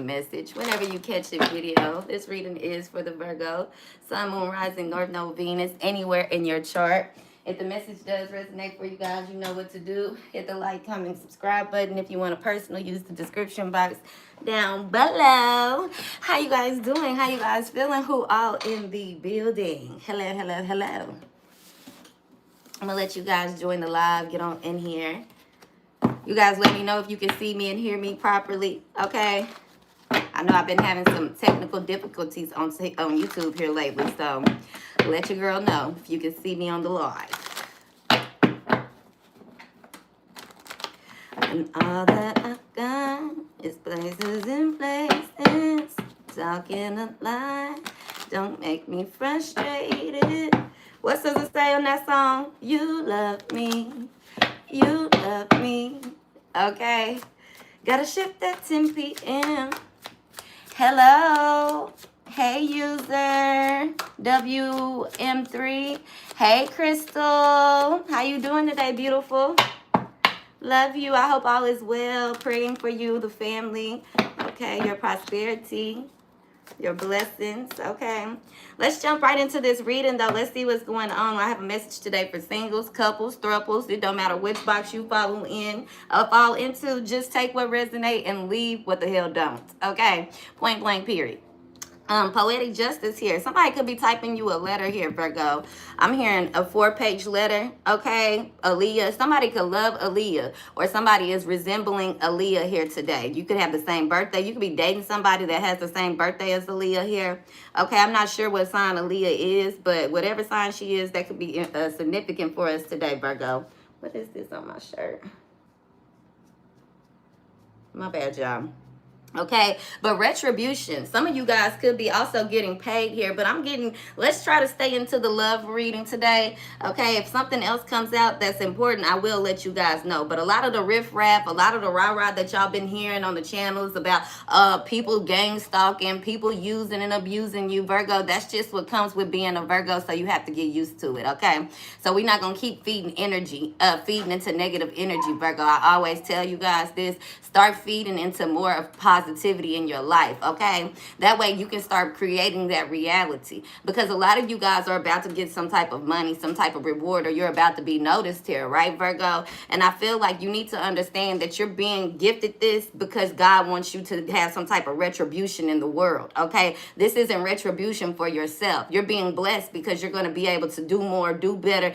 message whenever you catch the video. This reading is for the Virgo, Sun, Moon, Rising, North Node, Venus, anywhere in your chart. If the message does resonate for you guys, you know what to do. Hit the like, comment, subscribe button. If you want a personal, use the description box down below. How you guys doing? How you guys feeling? Who all in the building? Hello, hello, hello. I'm gonna let you guys join the live. Get on in here. You guys let me know if you can see me and hear me properly, okay? I know I've been having some technical difficulties on YouTube here lately, so let your girl know if you can see me on the live. And all that I've got is places and places, talking a lie, don't make me frustrated. What does it say on that song? You love me. You love me. Okay. Gotta shift at 10 p.m. Hello. Hey, user. WM3. Hey, Crystal. How you doing today, beautiful? Love you. I hope all is well. Praying for you, the family. Okay, your prosperity. Your blessings. Okay, let's jump right into this reading though. Let's see what's going on. I have a message today for singles, couples, thruples. It don't matter which box you fall into. Just take what resonates and leave what the hell don't. Okay, point blank period. Poetic justice here. Somebody could be typing you a letter here, Virgo. I'm hearing a 4-page letter, okay? Aaliyah. Somebody could love Aaliyah, or somebody is resembling Aaliyah here today. You could have the same birthday. You could be dating somebody that has the same birthday as Aaliyah here. Okay, I'm not sure what sign Aaliyah is, but whatever sign she is, that could be significant for us today, Virgo. What is this on my shirt? My bad, y'all. Okay, but retribution. Some of you guys could be also getting paid here, but let's try to stay into the love reading today. Okay, if something else comes out that's important, I will let you guys know. But a lot of the riff-raff, a lot of the rah-rah that y'all been hearing on the channels about people gang stalking, people using and abusing you, Virgo, that's just what comes with being a Virgo, so you have to get used to it, okay? So we're not going to keep feeding feeding into negative energy, Virgo. I always tell you guys this, start feeding into more of positivity in your life, okay? That way you can start creating that reality, because a lot of you guys are about to get some type of money, some type of reward, or you're about to be noticed here, right, Virgo? And I feel like you need to understand that you're being gifted this because God wants you to have some type of retribution in the world, okay? This isn't retribution for yourself. You're being blessed because you're going to be able to do more, do better,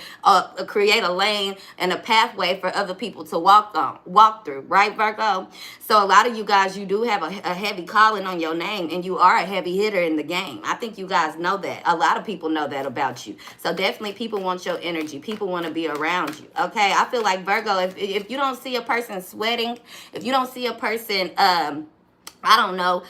create a lane and a pathway for other people to walk through, right, Virgo? So a lot of you guys, you do have a heavy calling on your name, and you are a heavy hitter in the game. I think you guys know that. A lot of people know that about you. So definitely people want your energy. People want to be around you. Okay, I feel like Virgo, if you don't see a person sweating, if you don't see a person I don't know,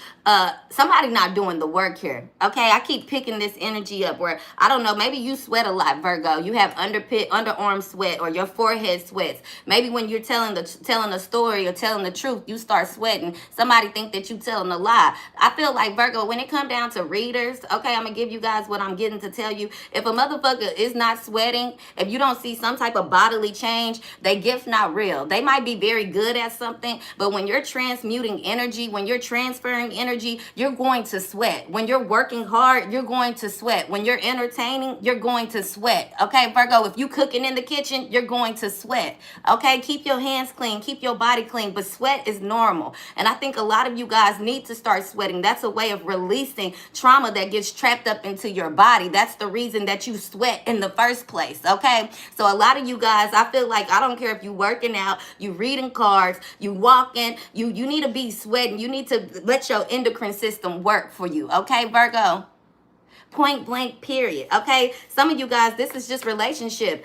somebody not doing the work here, okay? I keep picking this energy up where, I don't know, maybe you sweat a lot, Virgo. You have underarm sweat, or your forehead sweats. Maybe when you're telling a story or telling the truth, you start sweating. Somebody think that you telling a lie. I feel like, Virgo, when it come down to readers, okay, I'm going to give you guys what I'm getting to tell you. If a motherfucker is not sweating, if you don't see some type of bodily change, they gift not real. They might be very good at something, but when you're transmuting energy, when you're transferring energy, you're going to sweat. When you're working hard, you're going to sweat. When you're entertaining, you're going to sweat. Okay, Virgo, if you cooking in the kitchen, you're going to sweat. Okay, keep your hands clean, keep your body clean, but sweat is normal. And I think a lot of you guys need to start sweating. That's a way of releasing trauma that gets trapped up into your body. That's the reason that you sweat in the first place. Okay, so a lot of you guys, I feel like, I don't care if you working out, you reading cards, you walking, you need to be sweating. You need to let your endocrine system work for you, okay, Virgo? Point blank period, okay? Some of you guys, this is just a relationship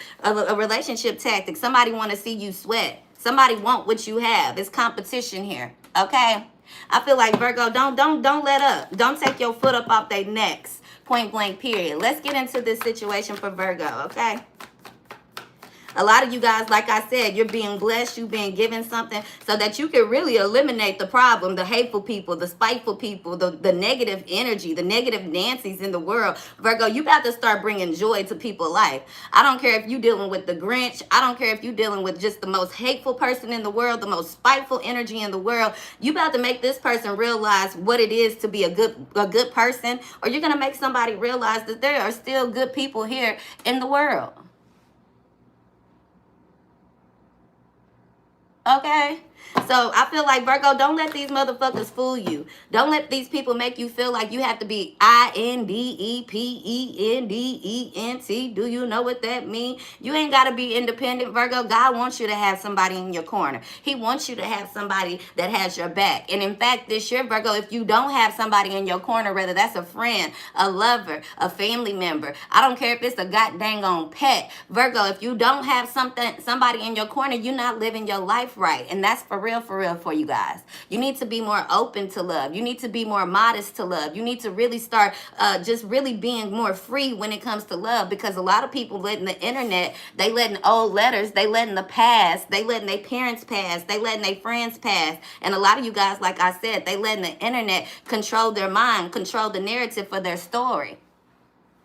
tactic. Somebody want to see you sweat. Somebody want what you have. It's competition here, okay? I feel like, Virgo, don't let up. Don't take your foot up off their necks. Point blank period. Let's get into this situation for Virgo, okay? A lot of you guys, like I said, you're being blessed, you're being given something so that you can really eliminate the problem, the hateful people, the spiteful people, the negative energy, the negative Nancy's in the world. Virgo, you got to start bringing joy to people's life. I don't care if you're dealing with the Grinch. I don't care if you're dealing with just the most hateful person in the world, the most spiteful energy in the world. You about to make this person realize what it is to be a good person, or you're going to make somebody realize that there are still good people here in the world. Okay? So I feel like, Virgo, don't let these motherfuckers fool you. Don't let these people make you feel like you have to be INDEPENDENT. Do you know what that means? You ain't got to be independent, Virgo. God wants you to have somebody in your corner. He wants you to have somebody that has your back. And in fact, this year, Virgo, if you don't have somebody in your corner, whether that's a friend, a lover, a family member, I don't care if it's a goddamn on pet, Virgo, if you don't have somebody in your corner, you're not living your life right. And that's for real for you guys. You need to be more open to love. You need to be more modest to love. You need to really start just really being more free when it comes to love, because a lot of people letting the internet, they letting old letters, they letting the past, they letting their parents pass, they letting their friends pass. And a lot of you guys, like I said, they letting the internet control their mind, control the narrative for their story.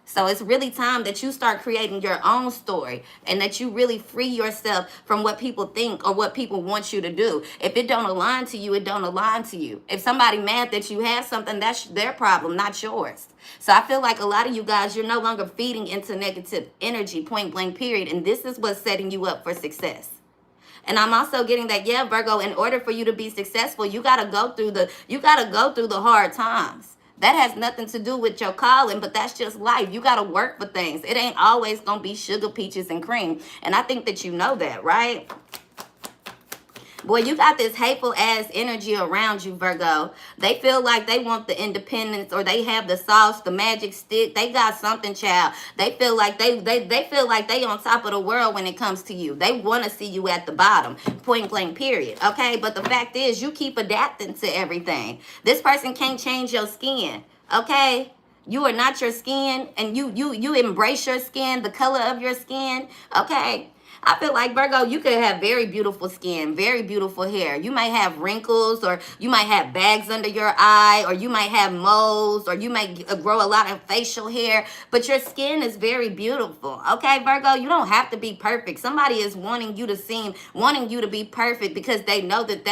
So it's really time that you start creating your own story, and that you really free yourself from what people think or what people want you to do. If it don't align to you, it don't align to you. If somebody mad that you have something, that's their problem, not yours. So I feel like a lot of you guys, you're no longer feeding into negative energy, point blank period. And this is what's setting you up for success. And I'm also getting that, yeah, Virgo, in order for you to be successful, you got to go through the hard times. That has nothing to do with your calling, but that's just life. You got to work for things. It ain't always going to be sugar, peaches, and cream. And I think that you know that, right? Boy, you got this hateful ass energy around you, Virgo. They feel like they want the independence, or they have the sauce, the magic stick. They got something, child. They feel like they feel like they on top of the world when it comes to you. They want to see you at the bottom, point blank period. Okay, but the fact is, you keep adapting to everything. This person can't change your skin. Okay, you are not your skin, and you embrace your skin, the color of your skin. Okay. I feel like, Virgo, you could have very beautiful skin, very beautiful hair. You might have wrinkles, or you might have bags under your eye, or you might have moles, or you might grow a lot of facial hair, but your skin is very beautiful. Okay, Virgo, you don't have to be perfect. Somebody is wanting you to be perfect, because they know that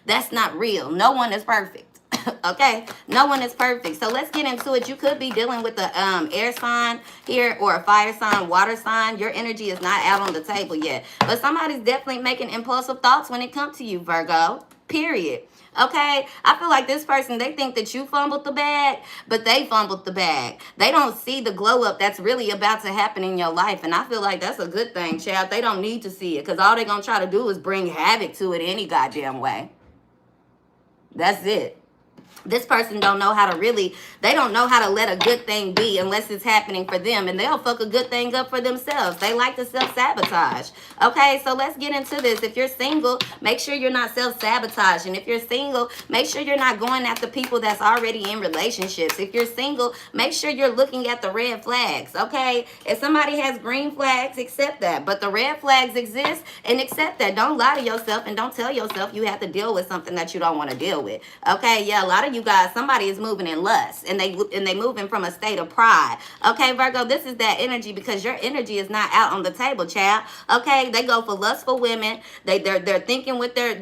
that's not real. No one is perfect. Okay, no one is perfect. So let's get into it. You could be dealing with the air sign here, or a fire sign, water sign. Your energy is not out on the table yet, but somebody's definitely making impulsive thoughts when it comes to you, Virgo, period. Okay, I feel like this person, they think that you fumbled the bag, but they fumbled the bag. They don't see the glow up that's really about to happen in your life, and I feel like that's a good thing, child. They don't need to see it, because all they're gonna try to do is bring havoc to it any goddamn way. That's it. This person don't know how to they don't know how to let a good thing be unless it's happening for them. And they'll fuck a good thing up for themselves. They like to self-sabotage. Okay, so let's get into this. If you're single, make sure you're not self-sabotaging. If you're single, make sure you're not going after people that's already in relationships. If you're single, make sure you're looking at the red flags. Okay, if somebody has green flags, accept that. But the red flags exist, and accept that. Don't lie to yourself, and don't tell yourself you have to deal with something that you don't want to deal with. Okay, yeah, a lot of you guys, somebody is moving in lust, and they moving from a state of pride. Okay, Virgo, this is that energy, because your energy is not out on the table, child. Okay, they go for lustful women. They're thinking with their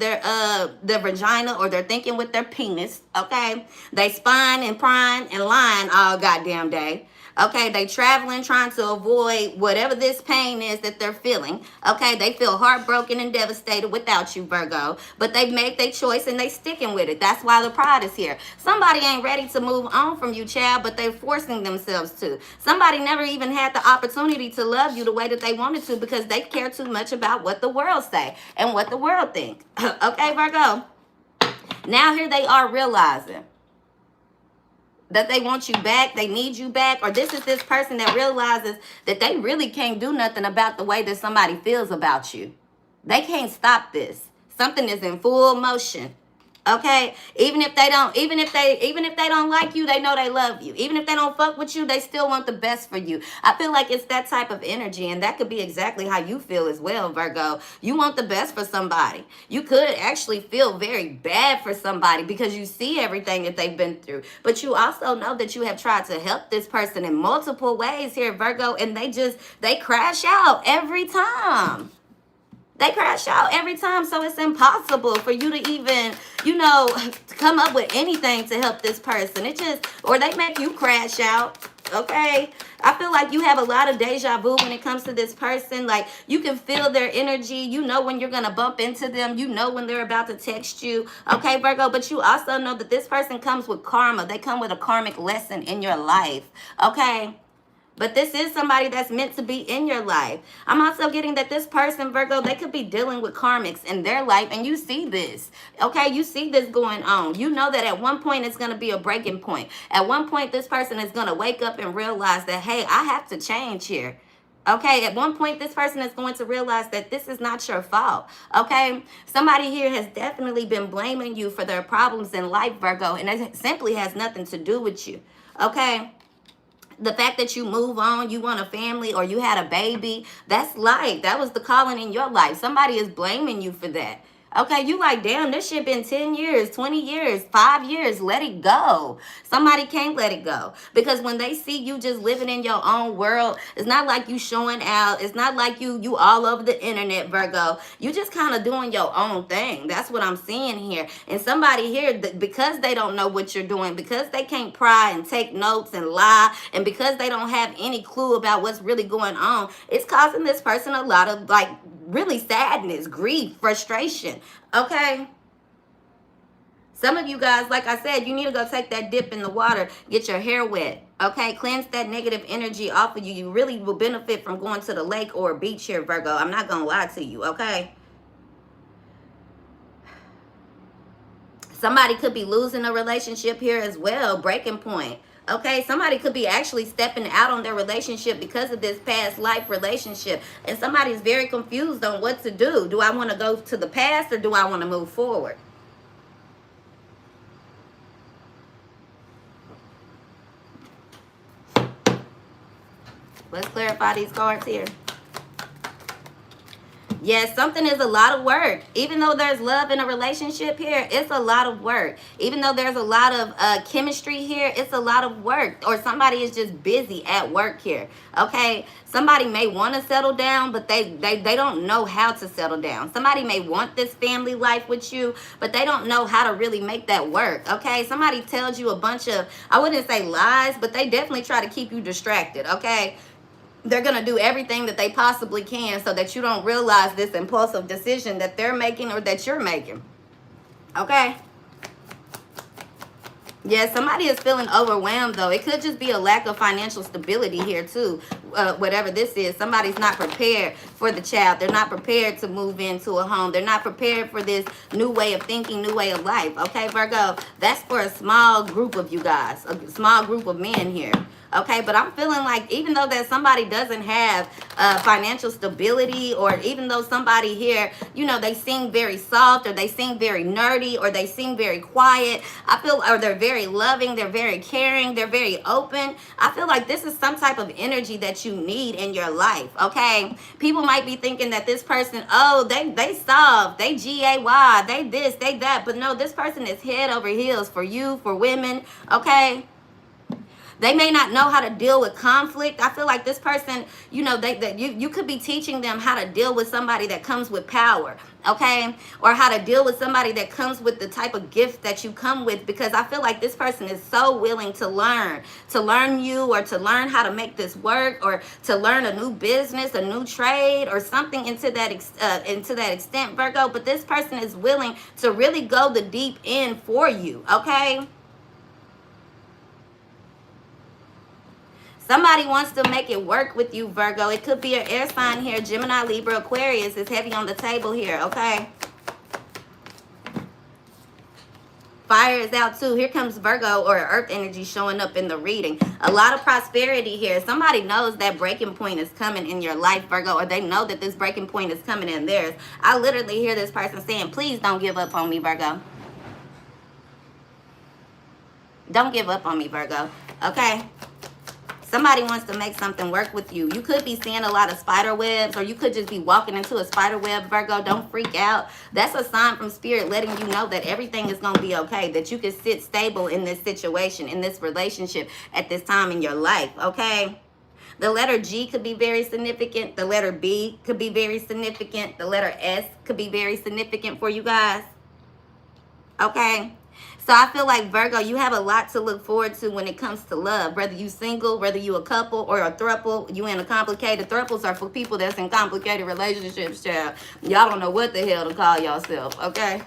vagina, or they're thinking with their penis. Okay, they spying and prying and lying all goddamn day. Okay, they traveling, trying to avoid whatever this pain is that they're feeling. Okay, they feel heartbroken and devastated without you, Virgo. But they made their choice, and they sticking with it. That's why the pride is here. Somebody ain't ready to move on from you, child, but they're forcing themselves to. Somebody never even had the opportunity to love you the way that they wanted to, because they care too much about what the world say and what the world think. Okay, Virgo. Now here they are realizing that they want you back, they need you back, or this is this person that realizes that they really can't do nothing about the way that somebody feels about you. They can't stop this. Something is in full motion. Okay, even if they don't like you, they know they love you. Even if they don't fuck with you, they still want the best for you. I feel like it's that type of energy, and that could be exactly how you feel as well, Virgo. You want the best for somebody. You could actually feel very bad for somebody because you see everything that they've been through, but you also know that you have tried to help this person in multiple ways here, Virgo, and they crash out every time. They crash out every time, so it's impossible for you to even, come up with anything to help this person. Or they make you crash out, okay? I feel like you have a lot of deja vu when it comes to this person. Like, you can feel their energy. You know when you're going to bump into them. You know when they're about to text you, okay, Virgo? But you also know that this person comes with karma. They come with a karmic lesson in your life, okay? But this is somebody that's meant to be in your life. I'm also getting that this person, Virgo, they could be dealing with karmics in their life. And you see this, okay? You see this going on. You know that at one point it's going to be a breaking point. At one point, this person is going to wake up and realize that, hey, I have to change here. Okay, at one point, this person is going to realize that this is not your fault. Okay, somebody here has definitely been blaming you for their problems in life, Virgo, and it simply has nothing to do with you. Okay. The fact that you move on, you want a family, or you had a baby, that's life. That was the calling in your life. Somebody is blaming you for that. Okay, you like, damn, this shit been 10 years, 20 years, 5 years. Let it go. Somebody can't let it go. Because when they see you just living in your own world, it's not like you showing out. It's not like you all over the internet, Virgo. You just kind of doing your own thing. That's what I'm seeing here. And somebody here, because they don't know what you're doing, because they can't pry and take notes and lie, and because they don't have any clue about what's really going on, it's causing this person a lot of, like, really sadness, grief, frustration, okay? Some of you guys, like I said, you need to go take that dip in the water, get your hair wet, okay? Cleanse that negative energy off of you. You really will benefit from going to the lake or a beach here, Virgo. I'm not going to lie to you, okay? Somebody could be losing a relationship here as well, breaking point. Okay, somebody could be actually stepping out on their relationship because of this past life relationship. And somebody's very confused on what to do. Do I want to go to the past or do I want to move forward? Let's clarify these cards here. Yes, something is a lot of work. Even though there's love in a relationship here, it's a lot of work. Even though there's a lot of chemistry here, it's a lot of work. Or somebody is just busy at work here, okay? Somebody may want to settle down, but they don't know how to settle down. Somebody may want this family life with you, but they don't know how to really make that work, okay? Somebody tells you a bunch of, I wouldn't say lies, but they definitely try to keep you distracted, okay? They're going to do everything that they possibly can so that you don't realize this impulsive decision that they're making or that you're making. Okay? Yeah, somebody is feeling overwhelmed, though. It could just be a lack of financial stability here, too. Whatever this is, somebody's not prepared for the child. They're not prepared to move into a home. They're not prepared for this new way of thinking, new way of life. Okay, Virgo? That's for a small group of you guys, a small group of men here. Okay, but I'm feeling like even though that somebody doesn't have financial stability, or even though somebody here, they seem very soft, or they seem very nerdy, or they seem very quiet, I feel, or they're very loving, they're very caring, they're very open. I feel like this is some type of energy that you need in your life, okay? People might be thinking that this person, oh, they soft, they GAY, they this, they that, but no, this person is head over heels for you, for women, okay? They may not know how to deal with conflict. I feel like this person, you could be teaching them how to deal with somebody that comes with power, okay? Or how to deal with somebody that comes with the type of gift that you come with, because I feel like this person is so willing to learn you, or to learn how to make this work, or to learn a new business, a new trade, or something into that extent, Virgo. But this person is willing to really go the deep end for you, okay? Somebody wants to make it work with you, Virgo. It could be an air sign here. Gemini, Libra, Aquarius is heavy on the table here, okay? Fire is out too. Here comes Virgo, or earth energy showing up in the reading. A lot of prosperity here. Somebody knows that breaking point is coming in your life, Virgo, or they know that this breaking point is coming in theirs. I literally hear this person saying, please don't give up on me, Virgo. Don't give up on me, Virgo. Okay? Somebody wants to make something work with you. You could be seeing a lot of spider webs, or you could just be walking into a spider web, Virgo. Don't freak out. That's a sign from Spirit letting you know that everything is going to be okay, that you can sit stable in this situation, in this relationship at this time in your life, okay? The letter G could be very significant. The letter B could be very significant. The letter S could be very significant for you guys, okay? So I feel like, Virgo, you have a lot to look forward to when it comes to love. Whether you single, whether you a couple or a throuple, you in a complicated. Throuples are for people that's in complicated relationships, child. Y'all don't know what the hell to call yourself, okay?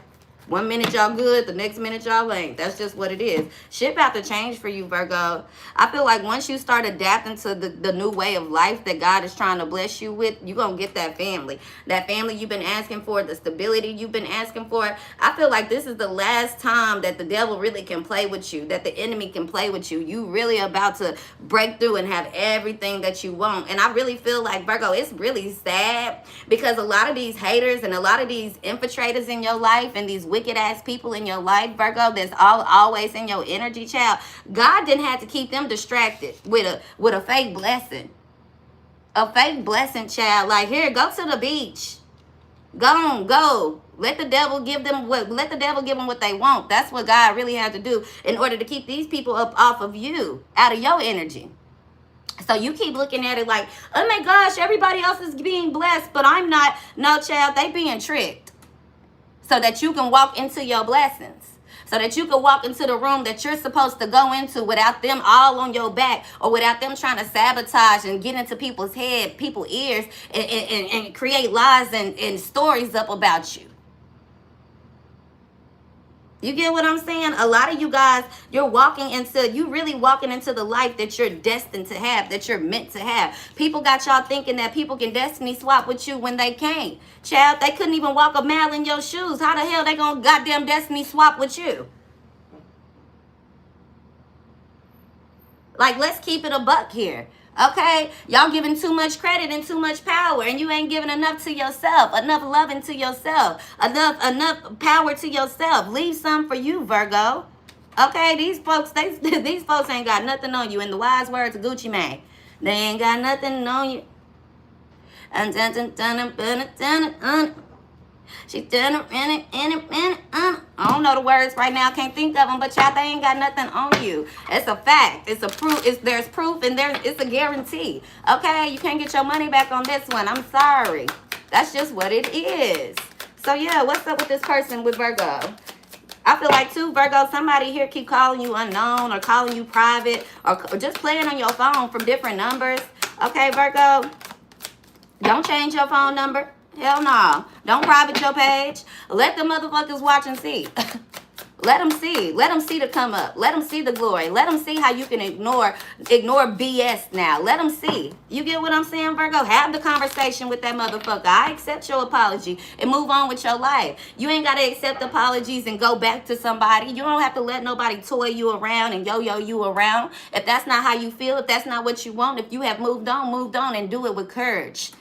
One minute y'all good, the next minute y'all ain't. That's just what it is. Shit about to change for you, Virgo. I feel like once you start adapting to the new way of life that God is trying to bless you with, you're going to get that family. That family you've been asking for, the stability you've been asking for. I feel like this is the last time that the devil really can play with you, that the enemy can play with you. You really about to break through and have everything that you want. And I really feel like, Virgo, it's really sad because a lot of these haters and a lot of these infiltrators in your life and these wicked ass people in your life, Virgo, that's always in your energy, child. God didn't have to keep them distracted with a fake blessing. A fake blessing, child. Like, here, go to the beach. Go on, go. Let the devil give them what they want. That's what God really had to do in order to keep these people up off of you, out of your energy. So you keep looking at it like, oh my gosh, everybody else is being blessed, but I'm not. No, child, they being tricked. So that you can walk into your blessings. So that you can walk into the room that you're supposed to go into without them all on your back, or without them trying to sabotage and get into people's head, people's ears, and create lies and stories up about you. You get what I'm saying? A lot of you guys, you really walking into the life that you're destined to have, that you're meant to have. People got y'all thinking that people can destiny swap with you when they can't. Child, they couldn't even walk a mile in your shoes. How the hell they gonna goddamn destiny swap with you? Like, let's keep it a buck here. Okay, y'all giving too much credit and too much power, and you ain't giving enough to yourself, enough loving to yourself, enough power to yourself. Leave some for you, Virgo. Okay, these folks ain't got nothing on you. In the wise words of Gucci Mane, they ain't got nothing on you. She done it in it. I don't know the words right now. Can't think of them. But y'all, they ain't got nothing on you. It's a fact. It's a proof. There's proof and it's a guarantee. Okay, you can't get your money back on this one. I'm sorry. That's just what it is. So yeah, what's up with this person with Virgo? I feel like too, Virgo, somebody here keep calling you unknown or calling you private or just playing on your phone from different numbers. Okay, Virgo, don't change your phone number. Hell no. Don't private your page. Let the motherfuckers watch and see. Let them see. Let them see the come up. Let them see the glory. Let them see how you can ignore BS now. Let them see. You get what I'm saying, Virgo? Have the conversation with that motherfucker. I accept your apology and move on with your life. You ain't got to accept apologies and go back to somebody. You don't have to let nobody toy you around and yo-yo you around. If that's not how you feel, if that's not what you want, if you have moved on and do it with courage.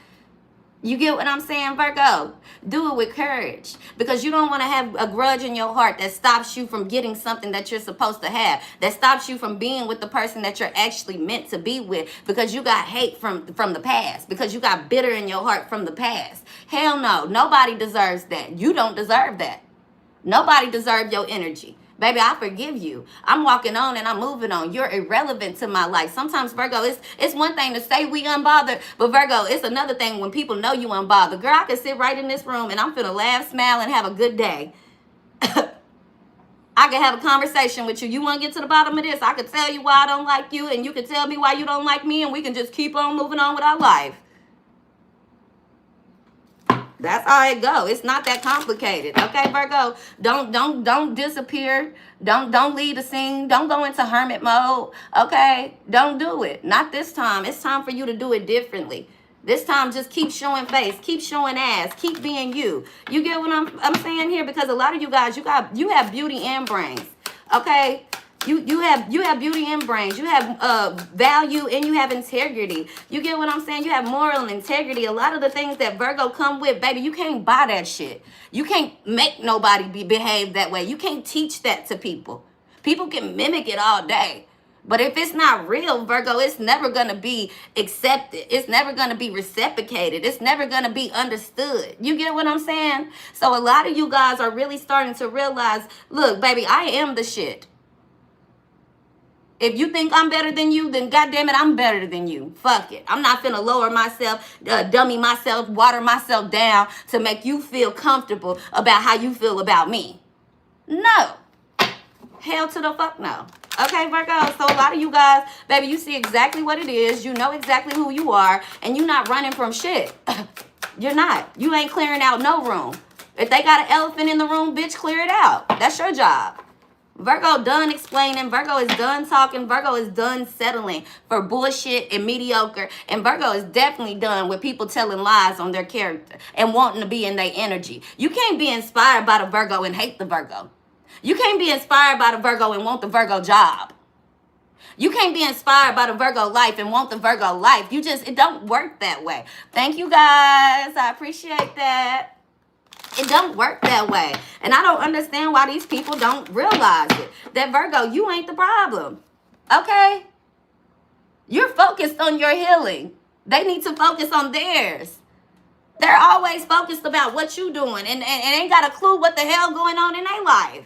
You get what I'm saying, Virgo? Do it with courage, because you don't want to have a grudge in your heart that stops you from getting something that you're supposed to have, that stops you from being with the person that you're actually meant to be with, because you got hate from the past, because you got bitter in your heart from the past. Hell no. Nobody deserves that. You don't deserve that. Nobody deserves your energy. Baby, I forgive you. I'm walking on and I'm moving on. You're irrelevant to my life. Sometimes, Virgo, it's one thing to say we unbothered, but Virgo, it's another thing when people know you unbothered. Girl, I can sit right in this room and I'm finna laugh, smile, and have a good day. I can have a conversation with you. You want to get to the bottom of this? I could tell you why I don't like you, and you can tell me why you don't like me, and we can just keep on moving on with our life. That's how it go. It's not that complicated. Okay, Virgo? Don't disappear. Don't leave the scene. Don't go into hermit mode. Okay? Don't do it. Not this time. It's time for you to do it differently. This time, just keep showing face, keep showing ass, keep being you. You get what I'm saying here? Because a lot of you guys, you have beauty and brains. Okay? You have beauty and brains. You have value and you have integrity. You get what I'm saying? You have moral integrity. A lot of the things that Virgo come with, baby, you can't buy that shit. You can't make nobody behave that way. You can't teach that to people. People can mimic it all day. But if it's not real, Virgo, it's never going to be accepted. It's never going to be reciprocated. It's never going to be understood. You get what I'm saying? So a lot of you guys are really starting to realize, look, baby, I am the shit. If you think I'm better than you, then goddamn it, I'm better than you. Fuck it. I'm not finna lower myself, dummy myself, water myself down to make you feel comfortable about how you feel about me. No. Hell to the fuck no. Okay, Virgo, so a lot of you guys, baby, you see exactly what it is. You know exactly who you are, and you're not running from shit. You're not. You ain't clearing out no room. If they got an elephant in the room, bitch, clear it out. That's your job. Virgo done explaining. Virgo is done talking. Virgo is done settling for bullshit and mediocre. And Virgo is definitely done with people telling lies on their character and wanting to be in their energy. You can't be inspired by the Virgo and hate the Virgo. You can't be inspired by the Virgo and want the Virgo job. You can't be inspired by the Virgo life and want the Virgo life. It don't work that way. Thank you guys. I appreciate that. It don't work that way. And I don't understand why these people don't realize it. That Virgo, you ain't the problem. Okay? You're focused on your healing. They need to focus on theirs. They're always focused about what you doing and ain't got a clue what the hell going on in their life.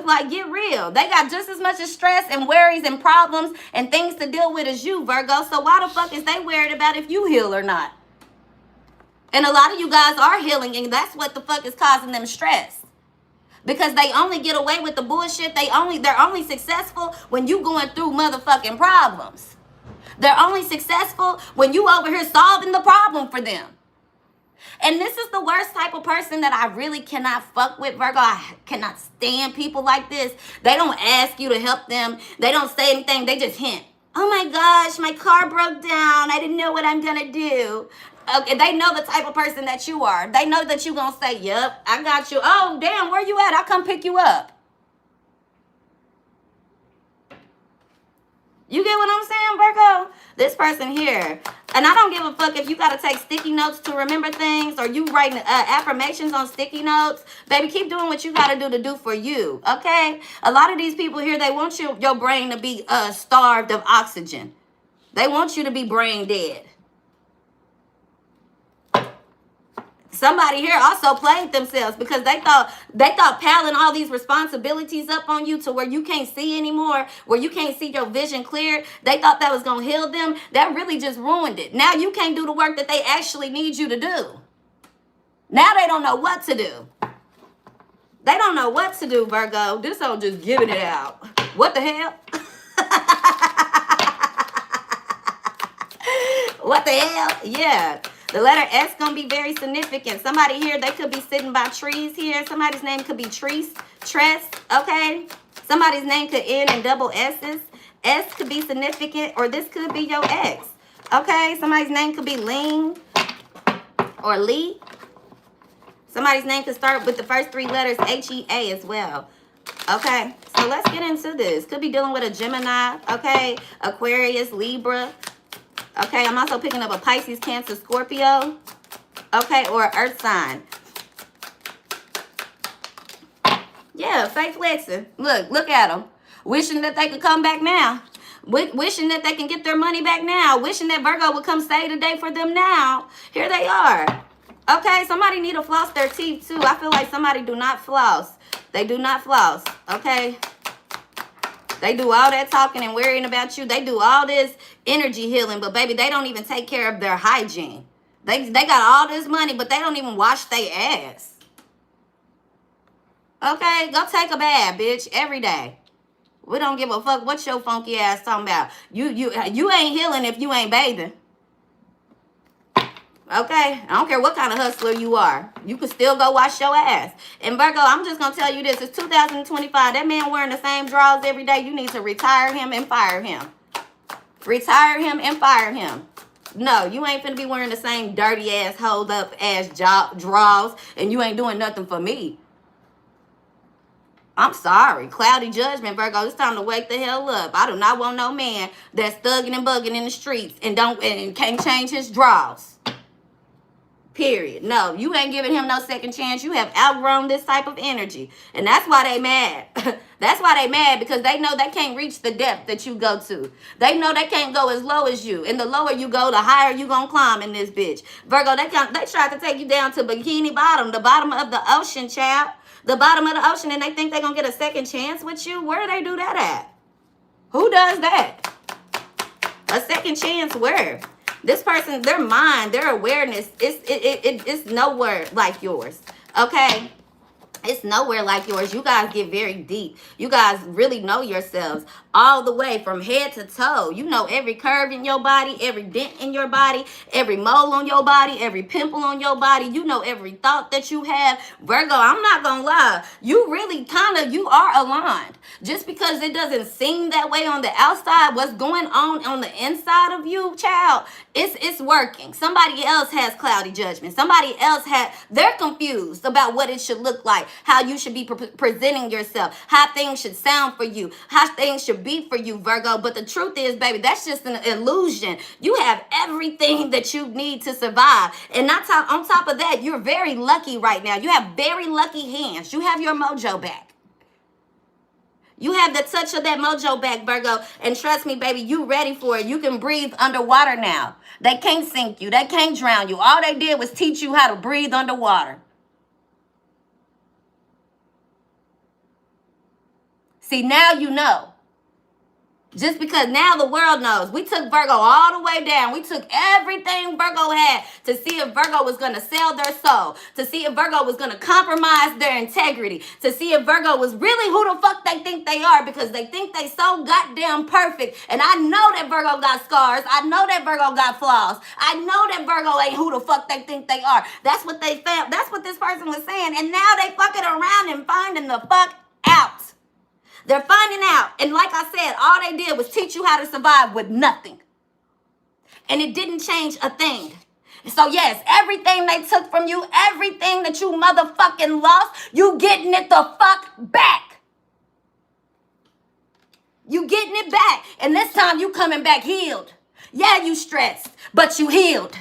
Like, get real. They got just as much stress and worries and problems and things to deal with as you, Virgo. So why the fuck is they worried about if you heal or not? And a lot of you guys are healing, and that's what the fuck is causing them stress. Because they only get away with the bullshit. They're only successful when you going through motherfucking problems. They're only successful when you over here solving the problem for them. And this is the worst type of person that I really cannot fuck with, Virgo. I cannot stand people like this. They don't ask you to help them. They don't say anything. They just hint. Oh my gosh, my car broke down. I didn't know what I'm going to do. Okay, they know the type of person that you are. They know that you're going to say, yep, I got you. Oh, damn, where you at? I'll come pick you up. You get what I'm saying, Virgo? This person here. And I don't give a fuck if you got to take sticky notes to remember things or you writing affirmations on sticky notes. Baby, keep doing what you got to do for you, okay? A lot of these people here, they want your brain to be starved of oxygen. They want you to be brain dead. Somebody here also played themselves because they thought piling all these responsibilities up on you to where you can't see anymore, where you can't see your vision clear. They thought that was going to heal them. That really just ruined it. Now you can't do the work that they actually need you to do. Now they don't know what to do. They don't know what to do, Virgo. This old just giving it out. What the hell? What the hell? Yeah. The letter S gonna be very significant. Somebody here, they could be sitting by trees here. Somebody's name could be Tress, okay? Somebody's name could end in double S's. S could be significant, or this could be your ex, okay? Somebody's name could be Ling or Lee. Somebody's name could start with the first three letters H-E-A as well, okay? So let's get into this. Could be dealing with a Gemini, okay? Aquarius, Libra. Okay, I'm also picking up a Pisces, Cancer, Scorpio. Okay, or Earth sign. Yeah, fake flexing. Look at them. Wishing that they could come back now. Wishing that they can get their money back now. Wishing that Virgo would come save the day for them now. Here they are. Okay, somebody need to floss their teeth too. I feel like somebody do not floss. They do not floss. Okay. They do all that talking and worrying about you. They do all this energy healing, but baby, they don't even take care of their hygiene. They got all this money, but they don't even wash their ass. Okay, go take a bath, bitch, every day. We don't give a fuck what your funky ass talking about. You ain't healing if you ain't bathing. Okay, I don't care what kind of hustler you are. You can still go wash your ass. And Virgo, I'm just going to tell you this. It's 2025. That man wearing the same drawers every day. You need to retire him and fire him. Retire him and fire him. No, you ain't finna be wearing the same dirty ass, hold up ass drawers. And you ain't doing nothing for me. I'm sorry. Cloudy judgment, Virgo. It's time to wake the hell up. I do not want no man that's thugging and bugging in the streets and can't change his drawers. Period. No, you ain't giving him no second chance. You have outgrown this type of energy. And that's why they mad. That's why they mad, because they know they can't reach the depth that you go to. They know they can't go as low as you. And the lower you go, the higher you gonna climb in this bitch. Virgo, they tried to take you down to Bikini Bottom, the bottom of the ocean, child. The bottom of the ocean, and they think they're gonna get a second chance with you. Where do they do that at? Who does that? A second chance where? This person, their mind, their awareness, it's nowhere like yours. Okay? It's nowhere like yours. You guys get very deep. You guys really know yourselves all the way from head to toe. You know every curve in your body, every dent in your body, every mole on your body, every pimple on your body. You know every thought that you have. Virgo, I'm not gonna lie. You really you are aligned. Just because it doesn't seem that way on the outside, what's going on the inside of you, child, it's working. Somebody else has cloudy judgment. Somebody else they're confused about what it should look like, how you should be presenting yourself, how things should sound for you, how things should be for you, Virgo. But the truth is, baby, that's just an illusion. You have everything that you need to survive. And on top of that, you're very lucky right now. You have very lucky hands. You have your mojo back. You have the touch of that mojo back, Virgo. And trust me, baby, you ready for it. You can breathe underwater now. They can't sink you. They can't drown you. All they did was teach you how to breathe underwater. See, now you know. Just because now the world knows. We took Virgo all the way down. We took everything Virgo had to see if Virgo was going to sell their soul, to see if Virgo was going to compromise their integrity, to see if Virgo was really who the fuck they think they are, because they think they so goddamn perfect. And I know that Virgo got scars. I know that Virgo got flaws. I know that Virgo ain't who the fuck they think they are. That's what they found. That's what this person was saying. And now they fucking around and finding the fuck out. They're finding out. And like I said, all they did was teach you how to survive with nothing. And it didn't change a thing. So yes, everything they took from you, everything that you motherfucking lost, you getting it the fuck back. You getting it back. And this time you coming back healed. Yeah, you stressed, but you healed.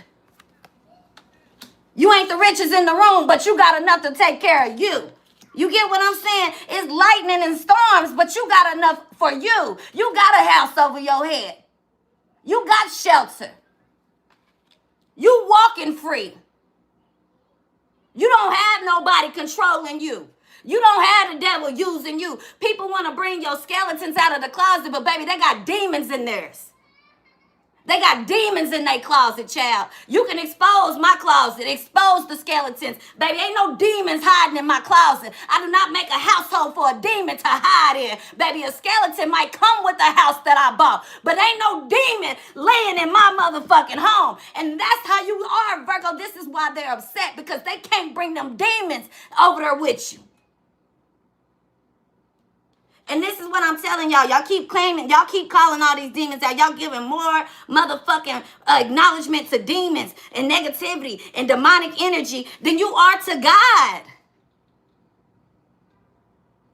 You ain't the richest in the room, but you got enough to take care of you. You get what I'm saying? It's lightning and storms, but you got enough for you. You got a house over your head. You got shelter. You walking free. You don't have nobody controlling you. You don't have the devil using you. People want to bring your skeletons out of the closet, but baby, they got demons in theirs. They got demons in their closet, child. You can expose my closet, expose the skeletons. Baby, ain't no demons hiding in my closet. I do not make a household for a demon to hide in. Baby, a skeleton might come with the house that I bought, but ain't no demon laying in my motherfucking home. And that's how you are, Virgo. This is why they're upset, because they can't bring them demons over there with you. And this is what I'm telling y'all. Y'all keep claiming, y'all keep calling all these demons out. Y'all giving more motherfucking acknowledgement to demons and negativity and demonic energy than you are to God.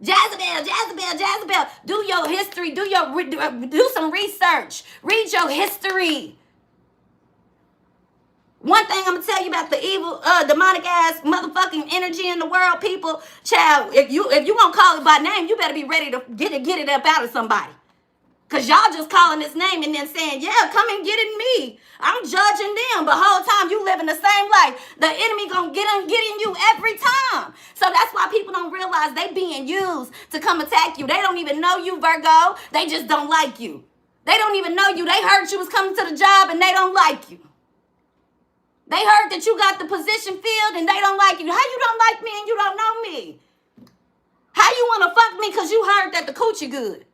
Jezebel. Do your history. Do some research. Read your history. One thing I'm going to tell you about the evil, demonic ass motherfucking energy in the world, people, child, if you going to call it by name, you better be ready to get it up out of somebody. Because y'all just calling this name and then saying, yeah, come and get in me. I'm judging them. But whole time you living the same life. The enemy going to get in you every time. So that's why people don't realize they being used to come attack you. They don't even know you, Virgo. They just don't like you. They don't even know you. They heard you was coming to the job and they don't like you. They heard that you got the position filled and they don't like you. How you don't like me and you don't know me? How you want to fuck me because you heard that the coochie good?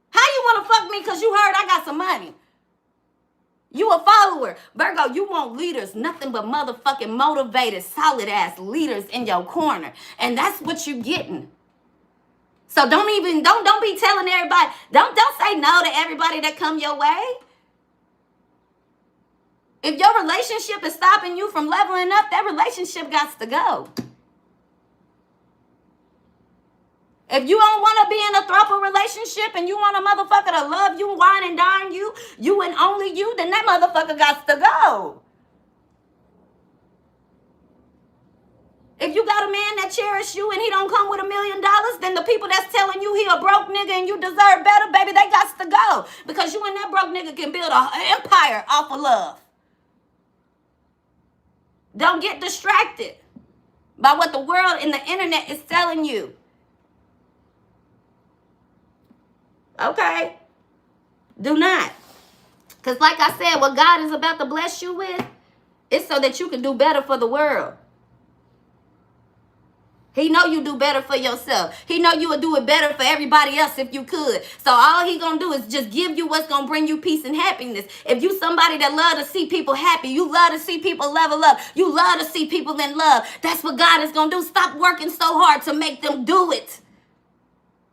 How you want to fuck me because you heard I got some money? You a follower. Virgo, you want leaders, nothing but motherfucking motivated, solid ass leaders in your corner. And that's what you getting. So don't be telling everybody, don't say no to everybody that come your way. If your relationship is stopping you from leveling up, that relationship got to go. If you don't want to be in a throuple relationship and you want a motherfucker to love you, wine and dine you, you and only you, then that motherfucker got to go. If you got a man that cherishes you and he don't come with $1 million, then the people that's telling you he a broke nigga and you deserve better, baby, they got to go. Because you and that broke nigga can build an empire off of love. Don't get distracted by what the world and the internet is telling you. Okay? Do not. Because like I said, what God is about to bless you with is so that you can do better for the world. He know you do better for yourself. He know you would do it better for everybody else if you could. So all he gonna do is just give you what's gonna bring you peace and happiness. If you somebody that love to see people happy, you love to see people level up, you love to see people in love, that's what God is gonna do. Stop working so hard to make them do it.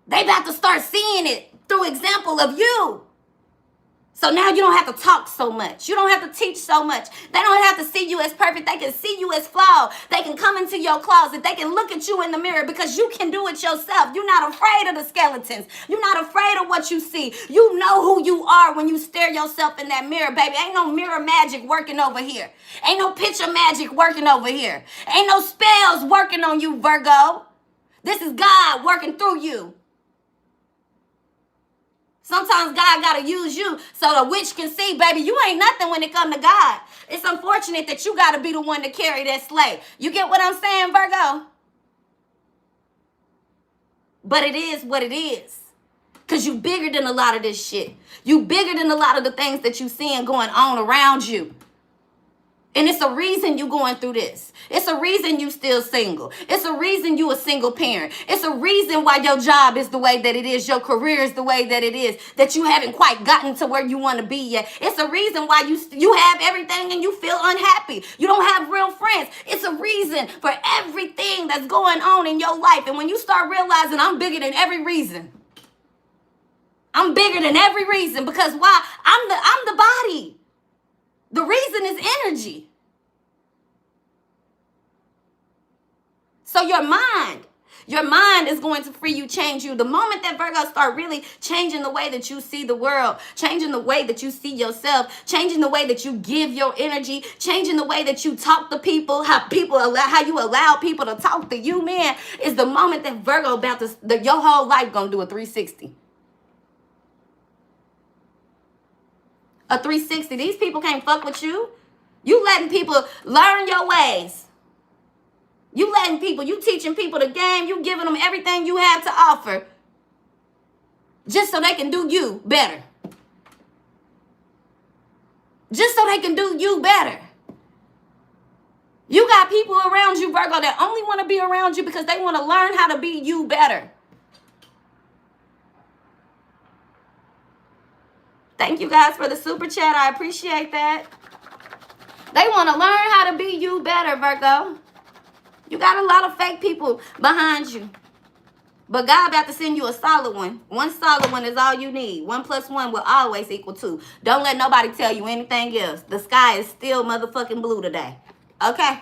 They about to start seeing it through example of you. So now you don't have to talk so much. You don't have to teach so much. They don't have to see you as perfect. They can see you as flawed. They can come into your closet. They can look at you in the mirror because you can do it yourself. You're not afraid of the skeletons. You're not afraid of what you see. You know who you are when you stare yourself in that mirror, baby. Ain't no mirror magic working over here. Ain't no picture magic working over here. Ain't no spells working on you, Virgo. This is God working through you. Sometimes God got to use you so the witch can see, baby, you ain't nothing when it comes to God. It's unfortunate that you got to be the one to carry that sleigh. You get what I'm saying, Virgo? But it is what it is. Because you bigger than a lot of this shit. You bigger than a lot of the things that you seeing going on around you. And it's a reason you going through this. It's a reason you still single. It's a reason you a single parent. It's a reason why your job is the way that it is. Your career is the way that it is. That you haven't quite gotten to where you want to be yet. It's a reason why you have everything and you feel unhappy. You don't have real friends. It's a reason for everything that's going on in your life. And when you start realizing I'm bigger than every reason. I'm bigger than every reason because why? I'm the body. The reason is energy. So your mind is going to free you, change you. The moment that Virgo start really changing the way that you see the world, changing the way that you see yourself, changing the way that you give your energy, changing the way that you talk to people, how you allow people to talk to you, man, is the moment that Virgo about to, your whole life gonna do a 360. A 360. These people can't fuck with you. You letting people learn your ways. You teaching people the game. You giving them everything you have to offer. Just so they can do you better. Just so they can do you better. You got people around you, Virgo, that only want to be around you because they want to learn how to be you better. Thank you guys for the super chat. I appreciate that. They want to learn how to be you better, Virgo. You got a lot of fake people behind you. But God about to send you a solid one. One solid one is all you need. 1 + 1 will always equal 2. Don't let nobody tell you anything else. The sky is still motherfucking blue today. Okay?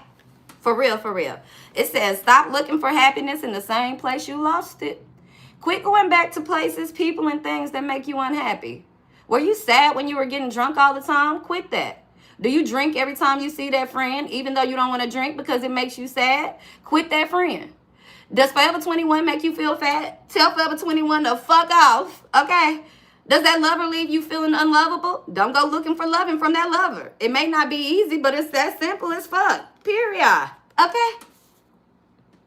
For real, for real. It says, stop looking for happiness in the same place you lost it. Quit going back to places, people, and things that make you unhappy. Were you sad when you were getting drunk all the time? Quit that. Do you drink every time you see that friend, even though you don't want to drink because it makes you sad? Quit that friend. Does Forever 21 make you feel fat? Tell Forever 21 to fuck off, okay? Does that lover leave you feeling unlovable? Don't go looking for loving from that lover. It may not be easy, but it's that simple as fuck, period, okay?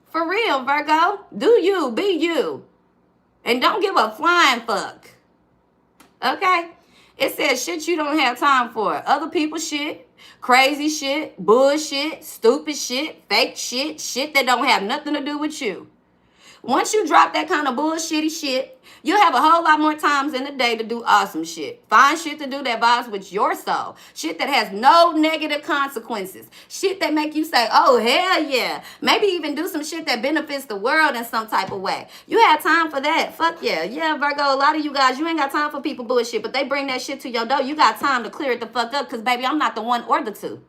For real, Virgo, do you, be you. And don't give a flying fuck. Okay? It says shit you don't have time for. Other people's shit, crazy shit, bullshit, stupid shit, fake shit, shit that don't have nothing to do with you. Once you drop that kind of bullshitty shit, you'll have a whole lot more times in the day to do awesome shit. Find shit to do that vibes with your soul. Shit that has no negative consequences. Shit that make you say, oh, hell yeah. Maybe even do some shit that benefits the world in some type of way. You have time for that. Fuck yeah. Yeah, Virgo, a lot of you guys, you ain't got time for people bullshit, but they bring that shit to your door. You got time to clear it the fuck up because, baby, I'm not the one or the two.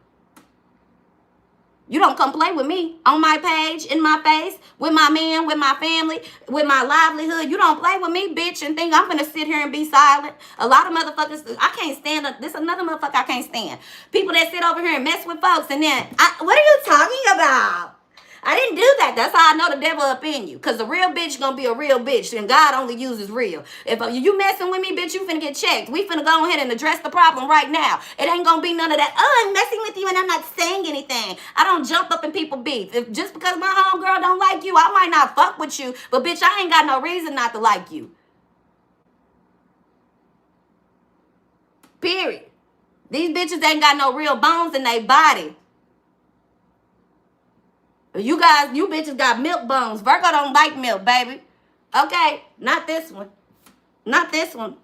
You don't come play with me on my page, in my face, with my man, with my family, with my livelihood. You don't play with me, bitch, and think I'm gonna sit here and be silent. A lot of motherfuckers, I can't stand it. This another motherfucker I can't stand. People that sit over here and mess with folks, and then, what are you talking about? I didn't do that. That's how I know the devil up in you. Because the real bitch gonna be a real bitch. And God only uses real. If you messing with me, bitch, you finna get checked. We finna go ahead and address the problem right now. It ain't gonna be none of that, oh, I'm messing with you and I'm not saying anything. I don't jump up in people beef. If just because my homegirl don't like you, I might not fuck with you. But bitch, I ain't got no reason not to like you. Period. These bitches ain't got no real bones in their body. You guys, you bitches got milk bones. Virgo don't like milk, baby. Okay, not this one. Not this one.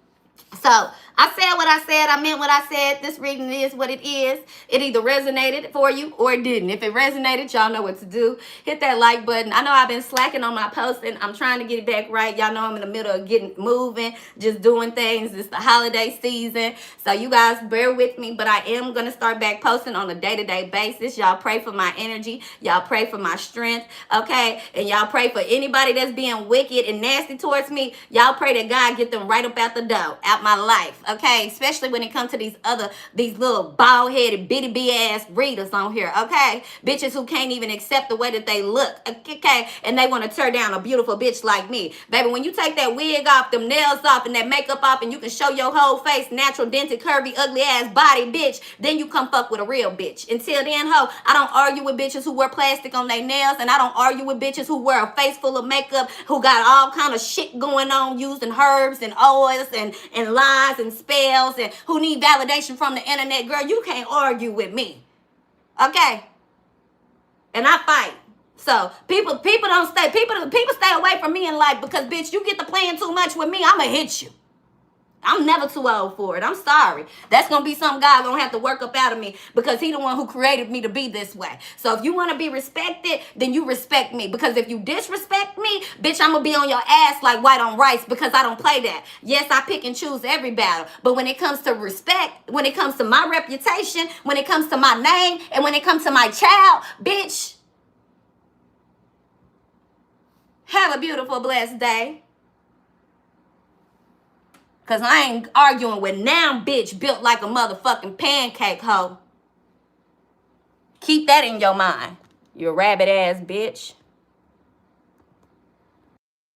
So, I said what I said. I meant what I said. This reading is what it is. It either resonated for you or it didn't. If it resonated, y'all know what to do. Hit that like button. I know I've been slacking on my posting. I'm trying to get it back right. Y'all know I'm in the middle of getting moving, just doing things. It's the holiday season. So, you guys bear with me. But I am going to start back posting on a day-to-day basis. Y'all pray for my energy. Y'all pray for my strength. Okay? And y'all pray for anybody that's being wicked and nasty towards me. Y'all pray that God get them right up out the door, out my life. Okay, especially when it comes to these little bald-headed bitty ass readers on here. Okay, bitches who can't even accept the way that they look. Okay, and they want to tear down a beautiful bitch like me, baby. When you take that wig off, them nails off, and that makeup off, and you can show your whole face, natural, dented, curvy, ugly ass body, bitch, then you come fuck with a real bitch. Until then, ho, I don't argue with bitches who wear plastic on their nails, and I don't argue with bitches who wear a face full of makeup, who got all kind of shit going on, using herbs and oils and lies and spells, and who need validation from the internet. Girl, you can't argue with me. Okay? And I fight. So people don't stay, people stay away from me in life because, bitch, you get to playing too much with me, I'ma hit you. I'm never too old for it. I'm sorry. That's going to be something God going to have to work up out of me because he the one who created me to be this way. So if you want to be respected, then you respect me. Because if you disrespect me, bitch, I'm going to be on your ass like white on rice because I don't play that. Yes, I pick and choose every battle. But when it comes to respect, when it comes to my reputation, when it comes to my name, and when it comes to my child, bitch, have a beautiful, blessed day. Because I ain't arguing with now bitch built like a motherfucking pancake hoe. Keep that in your mind, you rabbit ass bitch.